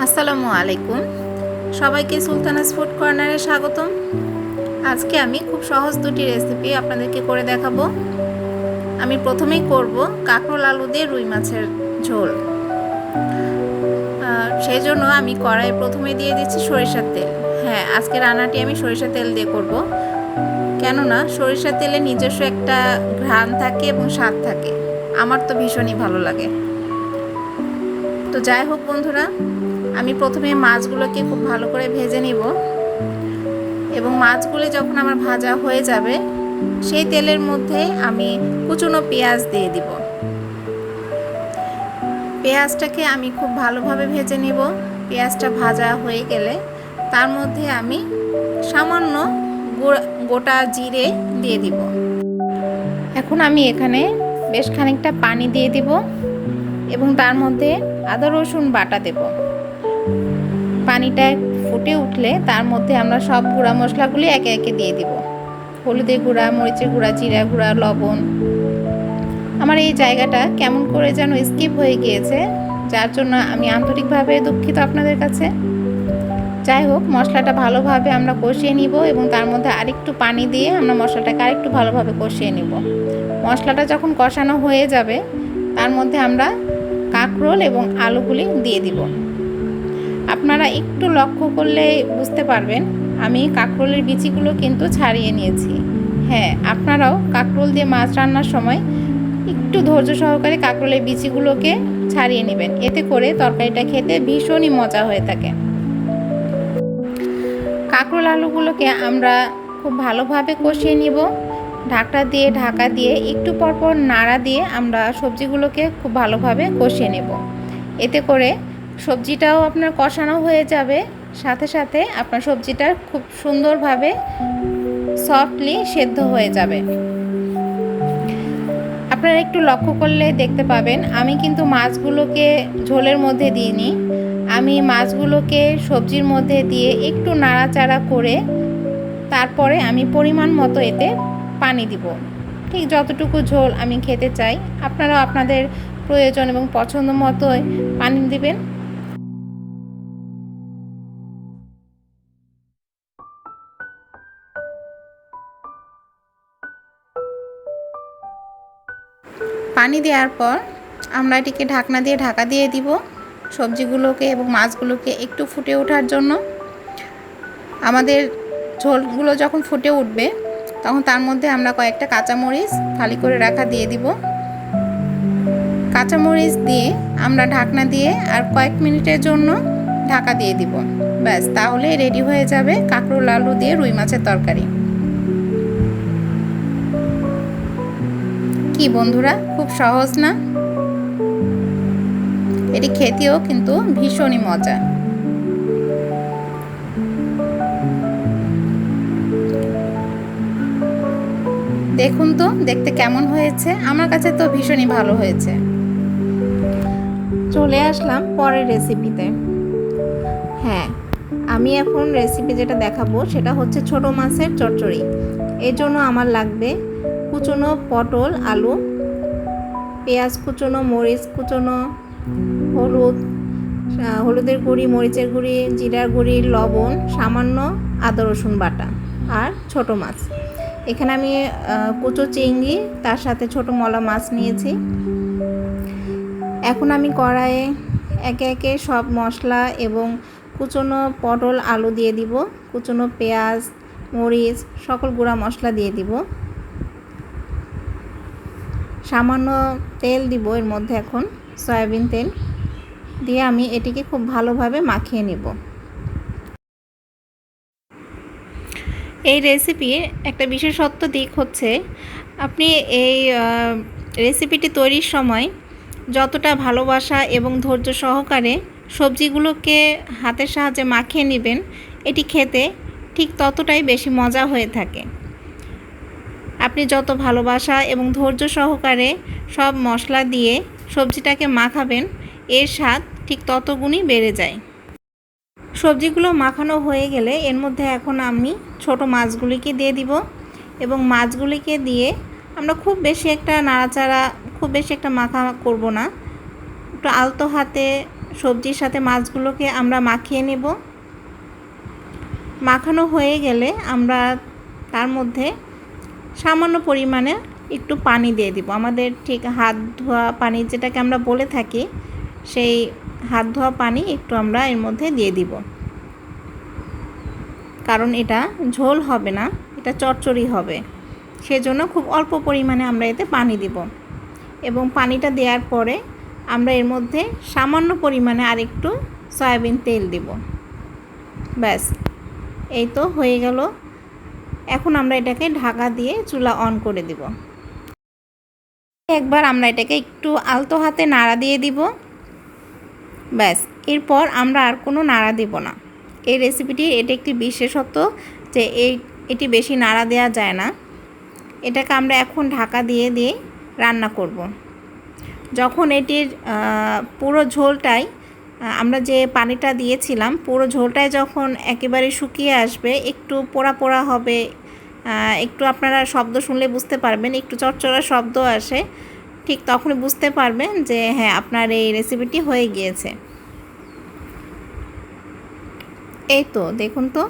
আসসালামু আলাইকুম। সবাইকে সুলতানাস ফুড কর্নারে স্বাগতম। আজকে আমি খুব সহজ দুটি রেসিপি আপনাদেরকে করে দেখাবো। আমি প্রথমেই করব কাঁকরোল আলু দিয়ে রুই মাছের ঝোল। সেই জন্য আমি কড়াইয়ে প্রথমে দিয়ে দিচ্ছি সরিষার তেল। হ্যাঁ, আজকে রান্নাটি আমি সরিষার তেল দিয়ে করব, কেননা সরিষার তেলে নিজস্ব একটা ঘ্রাণ থাকে এবং স্বাদ থাকে। আমার তো ভীষণই ভালো লাগে। তো যাই হোক বন্ধুরা, আমি প্রথমে মাছগুলোকে খুব ভালো করে ভেজে নিব এবং মাছগুলি যখন আমার ভাজা হয়ে যাবে সেই তেলের মধ্যে আমি কুচনো পেঁয়াজ দিয়ে দিব। পেঁয়াজটাকে আমি খুব ভালোভাবে ভেজে নিব। পেঁয়াজটা ভাজা হয়ে গেলে তার মধ্যে আমি সামান্য গোটা জিরে দিয়ে দিব। এখন আমি এখানে বেশ খানিকটা পানি দিয়ে দিব এবং তার মধ্যে আদা রসুন বাটা দেব। পানিটা ফুটে উঠলে তার মধ্যে আমরা সব গুঁড়া মশলাগুলি একে একে দিয়ে দিব। হলুদের গুঁড়া, মরিচের গুঁড়া, জিরা গুঁড়া, লবণ। আমার এই জায়গাটা কেমন করে যেন স্কিপ হয়ে গিয়েছে, যার জন্য আমি আন্তরিকভাবে দুঃখিত আপনাদের কাছে। যাই হোক, মশলাটা ভালোভাবে আমরা কষিয়ে নিব এবং তার মধ্যে আরেকটু পানি দিয়ে আমরা মশলাটাকে আরেকটু ভালোভাবে কষিয়ে নিব। মশলাটা যখন কষানো হয়ে যাবে তার মধ্যে আমরা কাঁকরোল এবং আলুগুলি দিয়ে দিব। আপনারা একটু লক্ষ্য করলে বুঝতে পারবেন আমি কাঁকরোলের বিচিগুলো কিন্তু ছাড়িয়ে নিয়েছি। হ্যাঁ, আপনারাও কাঁকরোল দিয়ে মাছ রান্নার সময় একটু ধৈর্য সহকারে কাঁকরোলের বিচিগুলোকে ছাড়িয়ে নেবেন, এতে করে তরকারিটা খেতে ভীষণই মজা হয়ে থাকে। কাঁকরোল আলুগুলোকে আমরা খুব ভালোভাবে কষিয়ে নিব। ঢাকা দিয়ে একটু পরপর নাড়া দিয়ে আমরা সবজিগুলোকে খুব ভালোভাবে কষিয়ে নেব। এতে করে সবজিটাও আপনার কষানো হয়ে যাবে, সাথে সাথে আপনার সবজিটা খুব সুন্দরভাবে সফটলি সেদ্ধ হয়ে যাবে। আপনারা একটু লক্ষ্য করলে দেখতে পাবেন আমি কিন্তু মাছগুলোকে ঝোলের মধ্যে দিইনি। আমি মাছগুলোকে সবজির মধ্যে দিয়ে একটু নাড়াচাড়া করে তারপরে আমি পরিমাণ মতো এতে পানি দিব, ঠিক যতটুকু ঝোল আমি খেতে চাই। আপনারাও আপনাদের প্রয়োজন এবং পছন্দ মতো পানি দিবেন। পানি দেওয়ার পর আমরা এটিকে ঢাকা দিয়ে দিব সবজিগুলোকে এবং মাছগুলোকে একটু ফুটে ওঠার জন্য। আমাদের ঝোলগুলো যখন ফুটে উঠবে তখন তার মধ্যে আমরা কয়েকটা কাঁচামরিচ ফালি করে রাখা দিয়ে দিব। কাঁচামরিচ দিয়ে আমরা ঢাকনা দিয়ে আর কয়েক মিনিটের জন্য ঢাকা দিয়ে দিব। ব্যাস, তাহলে রেডি হয়ে যাবে কাঁকরোল আলু দিয়ে রুই মাছের তরকারি। কি বন্ধুরা, খুব সহজ না? এটি খেতেও কিন্তু ভীষণই মজা। দেখুন তো দেখতে কেমন হয়েছে, আমার কাছে তো ভীষণই ভালো হয়েছে। চলে আসলাম পরের রেসিপিতে। হ্যাঁ, আমি এখন রেসিপি যেটা দেখাবো সেটা হচ্ছে ছোট মাছের চচ্চড়ি। এর জন্য আমার লাগবে কুচনো পটল, আলু, পেঁয়াজ কুচনো, মরিচ কুচনো, হলুদের গুঁড়ি, মরিচের গুঁড়ি, জিরার গুঁড়ি, লবণ, সামান্য আদা রসুন বাটা আর ছোট মাছ। এখানে আমি কুচো চিংড়ি তার সাথে ছোট মলা মাছ নিয়েছি। এখন আমি কড়াইয়ে একে একে সব মশলা এবং কুচনো পটল, আলু দিয়ে দিব, কুচনো পেঁয়াজ, মরিচ, সকল গুঁড়া মশলা দিয়ে দিব। সামান্য তেল দিব এর মধ্যে, এখন সয়াবিন তেল দিয়ে আমি এটিকে খুব ভালোভাবে মাখিয়ে নেব। এই রেসিপির একটা বিশেষত্ব দিক হচ্ছে আপনি এই রেসিপিটি তৈরির সময় যতটা ভালোবাসা এবং ধৈর্য সহকারে সবজিগুলোকে হাতের সাহায্যে মাখিয়ে নেবেন, এটি খেতে ঠিক ততটাই বেশি মজা হয়ে থাকে। আপনি যত ভালোবাসা এবং ধৈর্য সহকারে সব মশলা দিয়ে সবজিটাকে মাখাবেন, এর স্বাদ ঠিক তত গুণই বেড়ে যায়। সবজিগুলো মাখানো হয়ে গেলে এর মধ্যে এখন আমি ছোট মাছগুলিকে দিয়ে দিব এবং মাছগুলিকে দিয়ে আমরা খুব বেশি একটা নাড়াচাড়া, খুব বেশি একটা মাখা করব না, একটু আলতো হাতে সবজির সাথে মাছগুলোকে আমরা মাখিয়ে নেব। মাখানো হয়ে গেলে আমরা তার মধ্যে সামান্য পরিমাণে একটু পানি দিয়ে দিব। আমাদের ঠিক হাত ধোয়া পানি যেটাকে আমরা বলে থাকি, সেই হাত ধোয়া পানি একটু আমরা এর মধ্যে দিয়ে দিব, কারণ এটা ঝোল হবে না, এটা চচ্চড়ি হবে। সেজন্য খুব অল্প পরিমাণে আমরা এতে পানি দিব এবং পানিটা দেওয়ার পরে আমরা এর মধ্যে সামান্য পরিমাণে আরেকটু সয়াবিন তেল দিব। ব্যাস, এই তো হয়ে গেল। এখন আমরা এটাকে ঢাকা দিয়ে চুলা অন করে দিব। একবার আমরা এটাকে একটু আলতো হাতে নাড়া দিয়ে দিব। ব্যাস, এরপর আমরা আর কোনো নাড়া দিব না। এই রেসিপিটির এটা একটি বিশেষত্ব যে এটি বেশি নাড়া দেওয়া যায় না। এটাকে আমরা এখন ঢাকা দিয়ে দিয়ে রান্না করব। যখন এটির পুরো ঝোলটাই আমরা যে পানিটা দিয়েছিলাম, পুরো ঝোলটাই যখন একেবারে শুকিয়ে আসবে, একটু পোড়া পোড়া হবে, একটু আপনারা শব্দ শুনলে বুঝতে পারবেন, একটু চটচড়া শব্দ আসে, ঠিক তখনই বুঝতে পারবেন যে হ্যাঁ, আপনার এই রেসিপিটি হয়ে গিয়েছে। এই তো দেখুন তো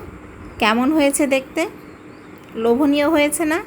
কেমন হয়েছে দেখতে, লোভনীয় হয়েছে না?